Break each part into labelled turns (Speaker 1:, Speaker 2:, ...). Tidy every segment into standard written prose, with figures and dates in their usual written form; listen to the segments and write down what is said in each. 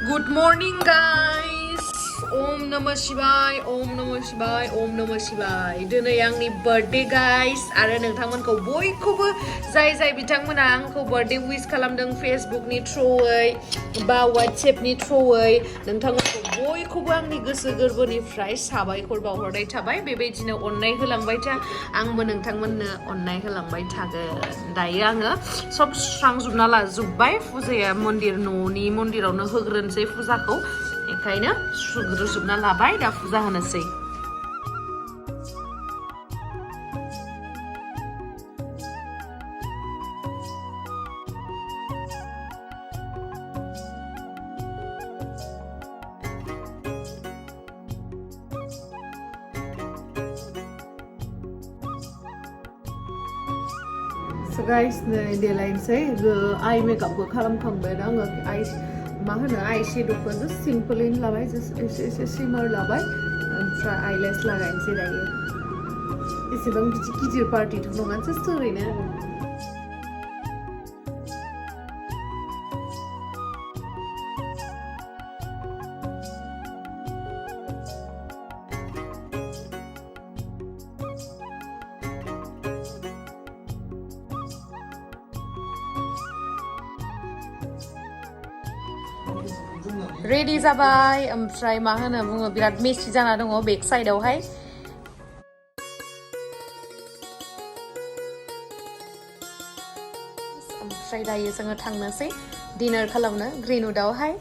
Speaker 1: Good morning, guys. Om Namah Shivaya, Om Namah Shivaya, Om Namah Shivaya. Dinay angni birthday, guys. Ara nongthangmanखौ बयखौबो जाय बिथांमोना आंखौ birthday wish खालामदों Facebook नि through बा WhatsApp नि through नोंथांमोनखौ बयखौबो आंनि गोसो गोरबोनिफ्राय साबायखर बावहरनाय थाबाय बेबायदिनो अननाय होलांबाय था आंबो नोंथांमोननो अननाय होलांबाय थागोन दायो आङो सब स्रांजोबना लाजोबबाय फुजाया न'नि मन्दिरावनो होग्रोनोसै फुजाखौ ओंखायनो सुग्रोजोबना लाबाय दा फुजा होनोसै So guys, देलायनोसै आइ मेकआपखौ खालामखांबाय आङो मा होनो आइ शेड'खौ just सिम्पलैनो लाबाय just एसे सिमार लाबाय ओमफ्राय आइलेस लागायनोसै दायो एसेबां बिदि गिदिर पार्टिथ' नङा just ओरैनो रेडी जाबाय ओमफ्राय मा होनो बुङो बिराद मेसि जाना दङ बेक साइडआवहाय ओमफ्राय दायो जोङो थांनोसै डिनार खालामनो ग्रीनवुडआवहाय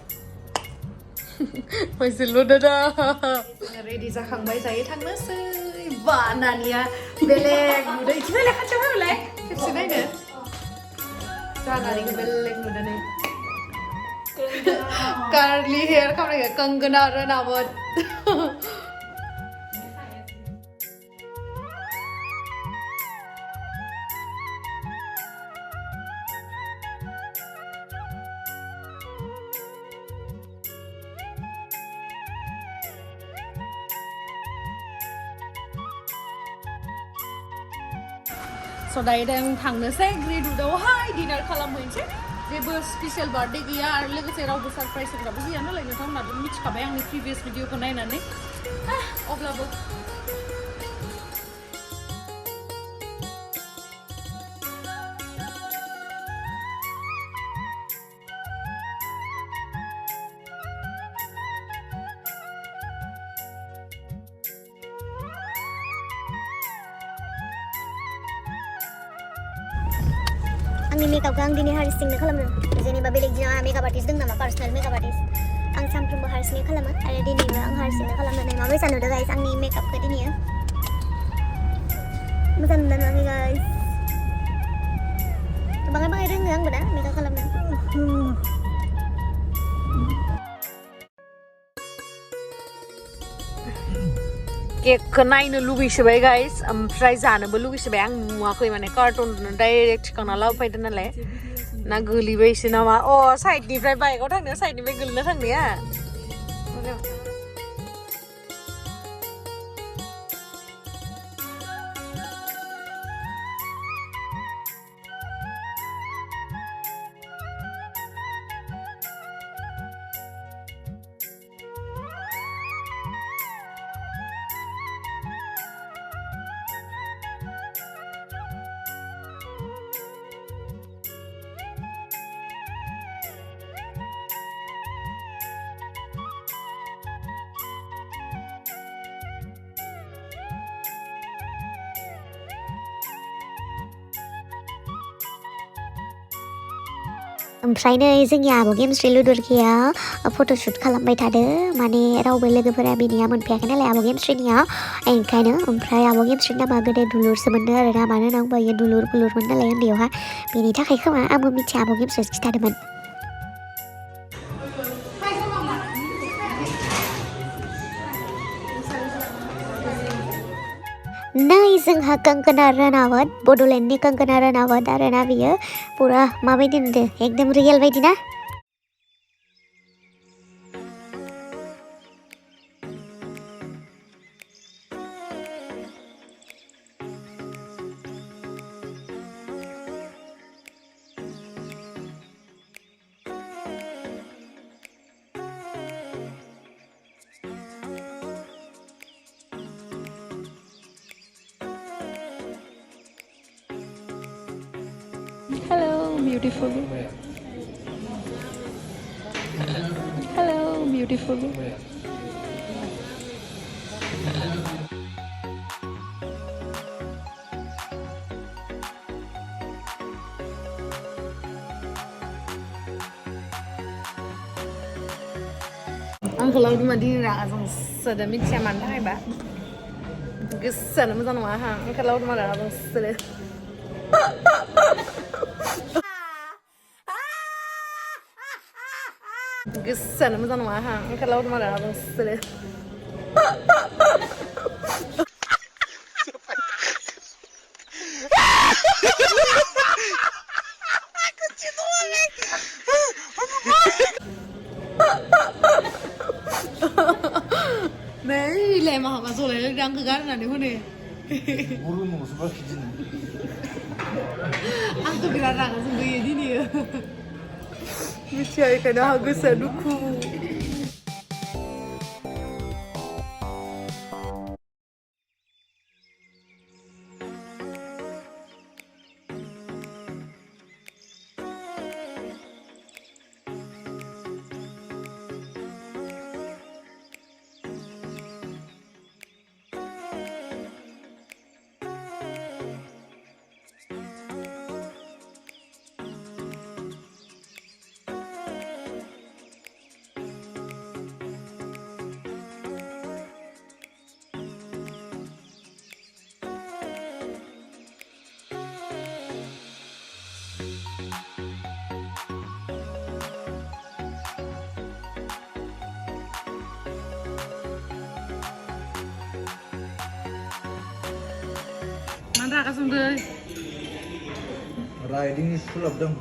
Speaker 1: फैसलु दादा रेडी जाखांबाय दायो थांनोसै बा नानिया बेलेग नुदों इदि बेलेग खाथियाव फैबालाय खेबसे नायनो जानानै बेलेग नुदों नै curly hair खालामनाय कंगना रनावत So दायो थांनोसै ग्रीनवुडआवहाय डिनार खालामहैनोसै जेबो स्पेशल बार्थडे गैया आरो लोगोसे रावबो सरप्राइज होग्राबो गैया नालाय नोंथांमोनाबो मिथिखाबाय आंनि प्रिभियास भिडिअखौ नायनानै अब्लाबो
Speaker 2: आंनि मेकआपखौ आं दिनै हारसिंनो खालामदों जेनेबा बेलेग दिनाव मेकआप आर्टिस्ट दं नामा पार्सनेल मेकआप आर्टिस्ट आं सानफ्रोमबो हारसिङै खालामो आरो दिनैबो आं हारसिंनो खालामनानै माबायसा नुदों गाइस आंनि मेकआपखौ दिनै मोजां नुदों आंनि गाइस बाङाय रोङो आंबो दा मेकआप खालामनो
Speaker 1: केकखौ नायनो लुगैसोबाय गाइस ओमफ्राय जानोबो लुगैसोबाय आं नुवाखै माने कार्टुनखौनो डाइरेक्ट थिखांना लाबोफायदों नालाय ना गोलैबायसो नामा अ साइडनिफ्राय बाइकआव थांनाया साइडनिफ्राय गोलैना थांनाया
Speaker 2: ओमफ्राय नै जोंनि आब' गेमस्रि लुदुरखिया फट'शुट खालामबाय थादों माने रावबो लोगोफोरा बिनिया मोनफैयाखै नालाय आब' गेमस्रिनिया ओंखायनो ओमफ्राय आब' गेमस्रिनि नामा गोदो दुलुरसो मोनदों आरो ना मानो होनना बुंबा इयो दुलुरमोन नालाय उन्दैयावहा बेनि थाखाय खोमा आंबो मिथिया आब' गेमस्रिसो खिथादोंमोन नै जोंहा कंगना रनावत बड'लेण्डनि कंगना रनावत आरोना बियो पुरा माबायदि नुदों एकदम रियेल बायदि ना
Speaker 1: beautiful. Hello, beautiful. Ang kalau di mana ni nak asam sedemik siaman dah iba. Gesan macam mana ha? Ang kalau di mana asam sedem. Gesan macam mana ha? Ang kalau di mana asam sedem. Nee, leh mah apa soalnya yang kegaran ada mana?
Speaker 3: Burung mau sebab kijin.
Speaker 1: Aku kira orang asal gaya di ni. Mesti kena aku seduku. Mana kasih deh?
Speaker 3: Riding is full of them.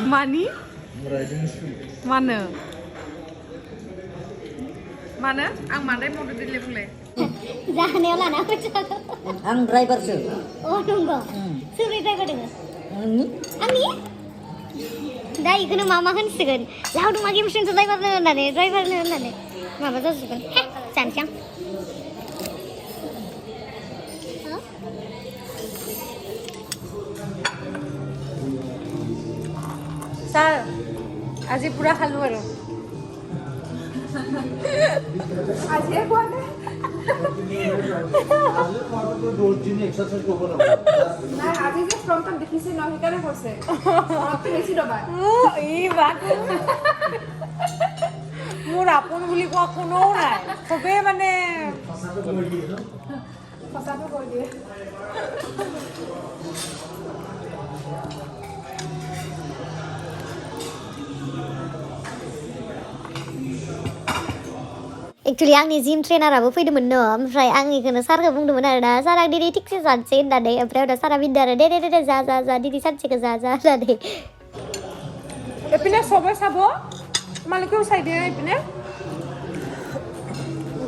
Speaker 1: Money?
Speaker 3: Riding is full.
Speaker 1: Mana? Mana? Ang mana mau duduk le?
Speaker 2: Jangan ya lah nak cakap.
Speaker 4: Ang driver sir.
Speaker 2: Oh nunggu. Suri driver dengar.
Speaker 4: Angni.
Speaker 2: Angni? Dah ikut mama kan segan. Lalu tu magi mesin tu driver ni nane. Mama tu segan. Cancang. Sir, aji pura halu baru. Aji apa ada?
Speaker 3: Aje kalau tu dua jenis exercise kau boleh.
Speaker 5: Nah, aji je from tam dekisi no hikane korse. Waktu besi doba.
Speaker 1: Ih, bagus. Murah pun beli ku aku no lah. Tapi mana?
Speaker 5: Pasal tu kau dia.
Speaker 2: Actually आंनि gym ट्रेनाराबो फैदोंमोन न ओमफ्राय आं इखौनो सारखौ बुंदोंमोन आरो ना सारा दिनै थिगसे जानोसै होननानै ओमफ्राय उनाव सारा बिन्दो आरो दे जा दिनै सानसेखौ जा होननानै
Speaker 1: Epine sobai sabo, malikau side dia epine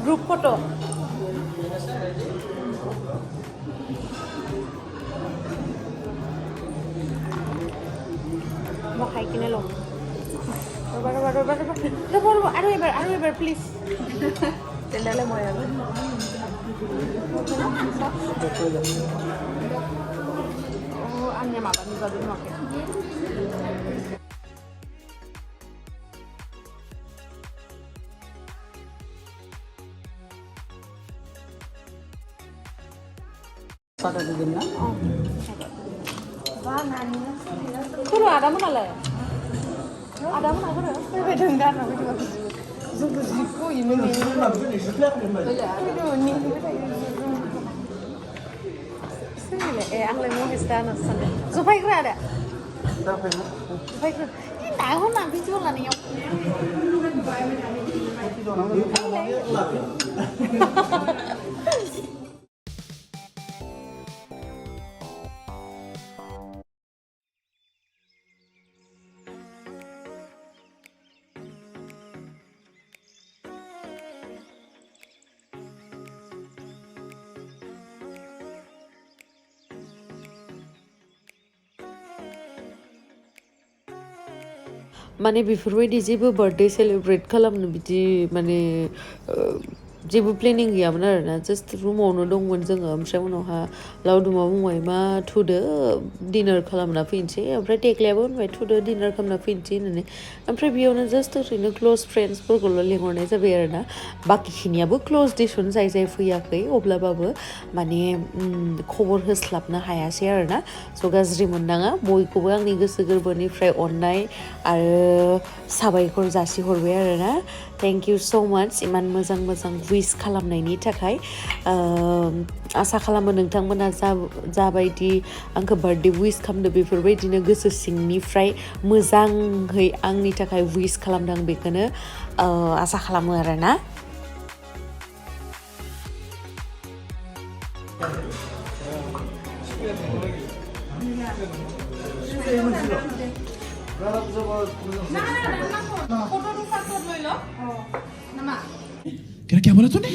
Speaker 1: group photo. Mau kai kene lo. Baru, aduh ebar, please. Tendale mau ya. Oh, anya apa nih jadi mau ke?
Speaker 4: Pada begini.
Speaker 1: Kuru ada mana le? Ada mana kuru? Saya dengar nama juga. Zubu ziku ini ni. Ini ni. Ang lemo istana sana. Zubai kira ada? Zubai kira. Ini tahu nak bicara lah ni. माने बेफोरबायदि जेबो birthday celebrate खालामनो बिदि माने जेबो planning गैयामोन आरोना just रुमावनो दंमोन जोङो ओमफ्राय उनावहा लावदुमा बुंबाय मा थुदो डिनार खालामना फैनोसै ओमफ्राय टेक्लायाबो होनबाय थुदो डिनार खालामना फैनोसै होननानै ओमफ्राय बेयावनो जास्ट ओरैनो क्ल'ज फ्रेन्ड्सफोरखौल' लिंहरनाय जाबाय आरोना बाकिखिनियाबो क्ल'ज दिसुन जाय फैयाखै अब्लाबाबो माने खबर होस्लाबनो हायासै आरोना स' गाज्रि मोननाङा बयखौबो आंनि गोसो गोरबोनिफ्राय अननाय आरो साबायखर जासिहरबाय आरोना थेंक इउ स' माच इमान मोजां उइस खालामनायनि थाखाय आसा खालामो नोंथांमोना जाबायदि आंखौ बार्थडे उइस खालामदो बेफोरबायदिनो गोसो सिंनिफ्राय मोजाङै आंनि थाखाय उइस खालामदों बेखौनो आसा खालामो आरोना
Speaker 6: क्या बोला तूने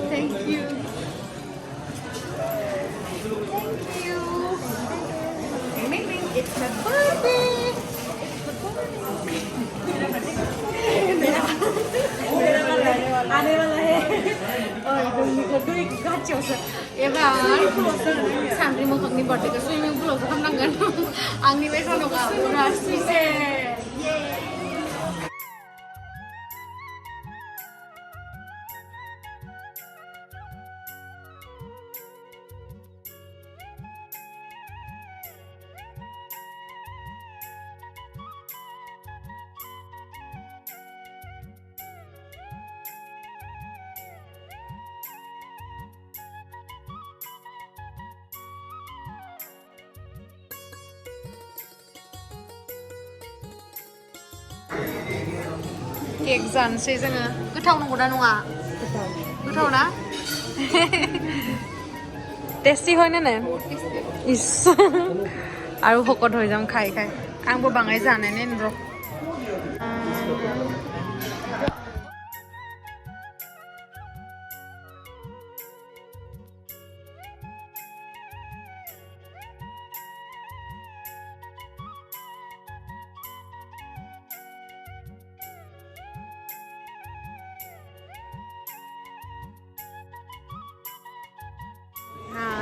Speaker 1: Thank you. Maybe it's my birthday. आने वाला है एबार सानद्रि मोखांनि बार्थडेखौ सुइमिं पुलावसो खालामनांगोन आंनि बे सानदुङा पुरा सुइसे केक जानोसै जोङो गोथाव नंगौना नङा गोथाव ना टेस्टी হয় নে নাই ইস আৰু ভকত হৈ যাম খাই খাই आंबो बाङाय जानायनै र'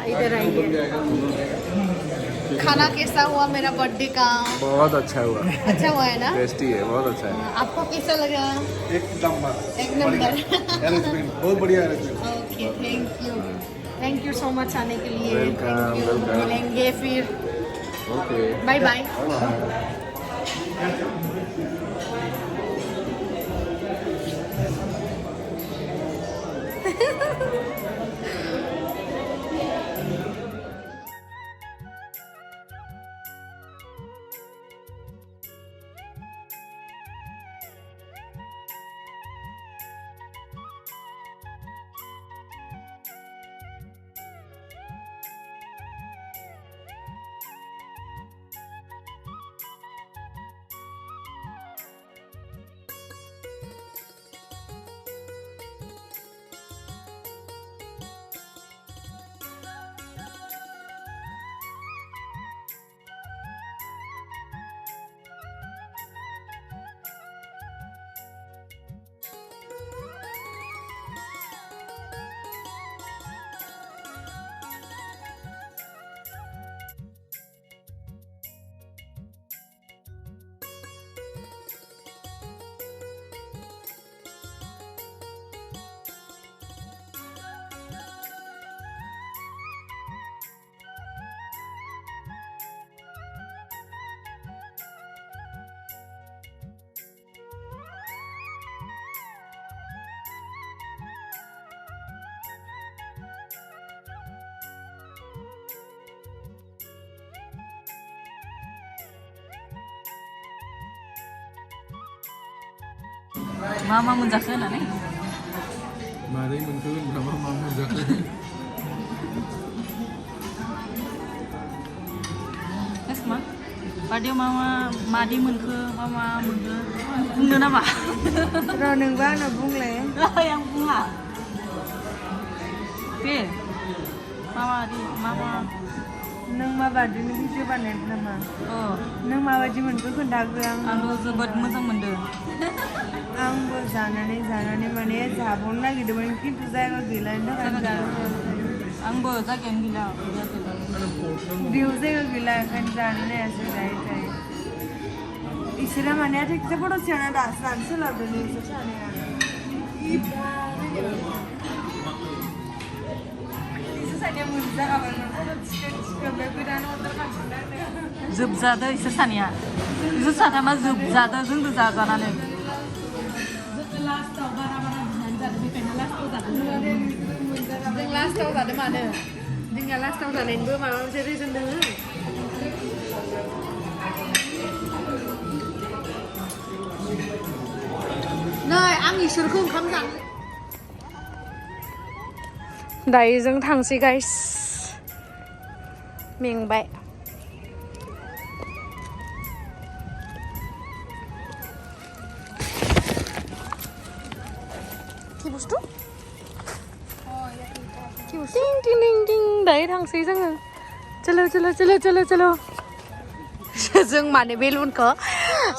Speaker 1: इधर आइए खाना कैसा हुआ मेरा बर्थडे का
Speaker 3: बहुत अच्छा हुआ
Speaker 1: है ना
Speaker 3: टेस्टी है बहुत अच्छा है
Speaker 1: आपको कैसा लगा
Speaker 3: एक नंबर
Speaker 1: एक नंबर
Speaker 3: अरेंजमेंट बहुत बढ़िया arrangement
Speaker 1: okay thank you so much आने के लिए
Speaker 3: वेलकम वेलकम
Speaker 1: मिलेंगे फिर
Speaker 3: ओके
Speaker 1: बाय बाय
Speaker 4: मा मा मोनजाखो होननानै
Speaker 3: मादै मोनखो होनबा मा मोनजाखो
Speaker 4: मा बार्डेआव मा मा मादै मोनखो मा मा मोनखो बुंनो नामा
Speaker 5: र' नोंबा आंनाव बुंलाय
Speaker 4: आं बुङा बे मा
Speaker 5: नों मा बार्डेनि भिडिअ बानायदों नामा
Speaker 4: अ
Speaker 5: नों माबायदि मोनखो खोन्थाखो
Speaker 4: आंबो जोबोद मोजां मोनदों
Speaker 5: आंबो जानानै माने जाबावनो नागिरदोंमोन खिन्थु जायगा गैलानि थाखाय
Speaker 4: आंबो जायगायानो गैला
Speaker 5: बेयाव जायगा गैला ओंखायनो जानो नायासै जायै इसोरा माने थिगसे फट' थिखांना दासो जानो सोलाबदों इसोर सानैया इसोर सानैया मोनजागाबायमोन फट' थिखां बे गोदान अर्डार खालामफिनदों
Speaker 4: जोबजादो इसोर सानैया इसोर साथामा जोबजादो जोंबो जाजानानै
Speaker 1: जों लास्टाव जादों मानो जोंनिया लास्टाव जानायनिबो माबा मोनसे रिजन दङ नै आं इसोरखौ ओंखाम जानो दायो जों थांसै गाइस मेंबाय কি বস্তু टिं टिं टिं टिं दायो थांसै जोङो चलो चलो चलो चलो चलो जों माने बेलुनखौ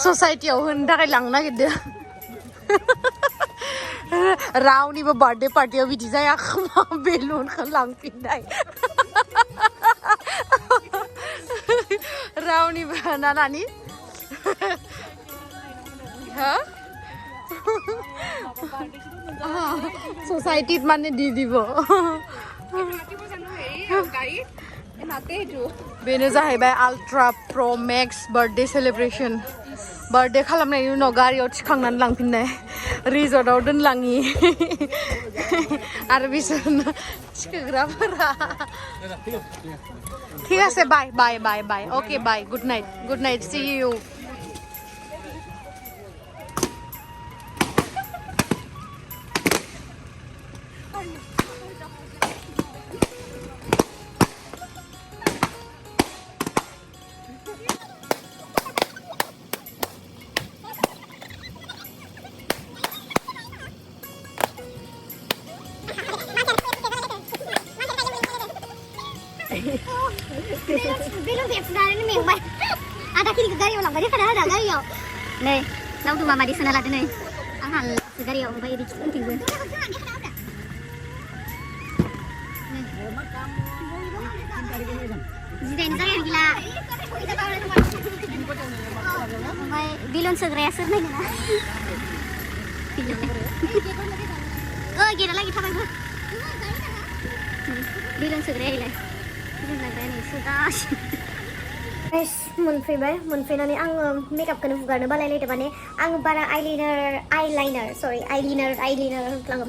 Speaker 1: ससाइटियाव होनो थाखाय लांनो नागिरदों रावनिबो बार्थडे पार्टियाव बिदि जाया खोमा बेलुनखौ लांफिननाय रावनिबो ना नानि हा सोसाइटीत माने दी দিব बेनो जाहैबाय आल्ट्रा प्र मैक्स बर्थडे सेलिब्रेशन बर्थडे खालामनायनि उनाव गारियाव थिखांनानै लांफिननाय रिजर्टआव दोनलाङि आरो बिसोरनो थिखोग्राफोरा ঠিক আছে bye bye bye bye okay bye good night see you
Speaker 2: Belum dia sudah ini memang. Ada kiri ke gari orang balik kada ada gari yo. Nih, lau tu mama di sana lah nih. Angal gari yo bayar di penting gue. Jadi ini saya gila. Baik, bilon segera nih gila. Oh, gila lagi thibai bu. Bilon segera gila. Guys, मोनफैनानै आङो मेकआपखौनो हुगारनो बालायलायदों माने आं बारा eyeliner होनफ्लाङो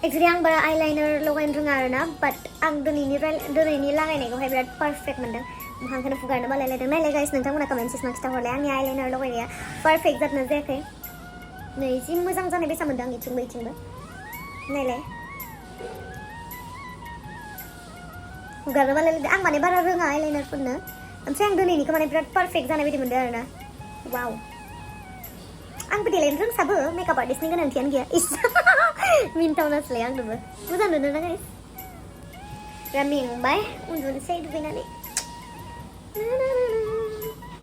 Speaker 2: actually आं बारा eyeliner लगायनो रोङा आरोना बाट आं दिनैनि लागायनायखौहाय बिराद पारफेक्ट मोनदों मोखांखौनो हुगारनो बालायलायदों नायलाय गाइस नोंथांमोना कमेन्ट सेक्सनाव खिथाहरलाय आंनि आइलाइनार लगायनाया पारफेक्ट जादोंना जायाखै नै जि मोजां जानाय बेसा मोनदों आं इथिंबो नायलाय हुगारनो बालायलायदों आं माने बारा रोङा आइलाइनार फुननो ओमफ्राय आं दिनैनिखौ माने बिराद पारफेक्ट जानाय बायदि मोनदों आरोना वाव आंबो देलायनो रोंसाबो मेकआप आर्टिस्टनि गोनांथियानो गैया इस मिन्थावनासोलाय आंनोबो मोजां नुदों ना गाइस बिराद मेंबाय उन्दुनोसै दुगैनानै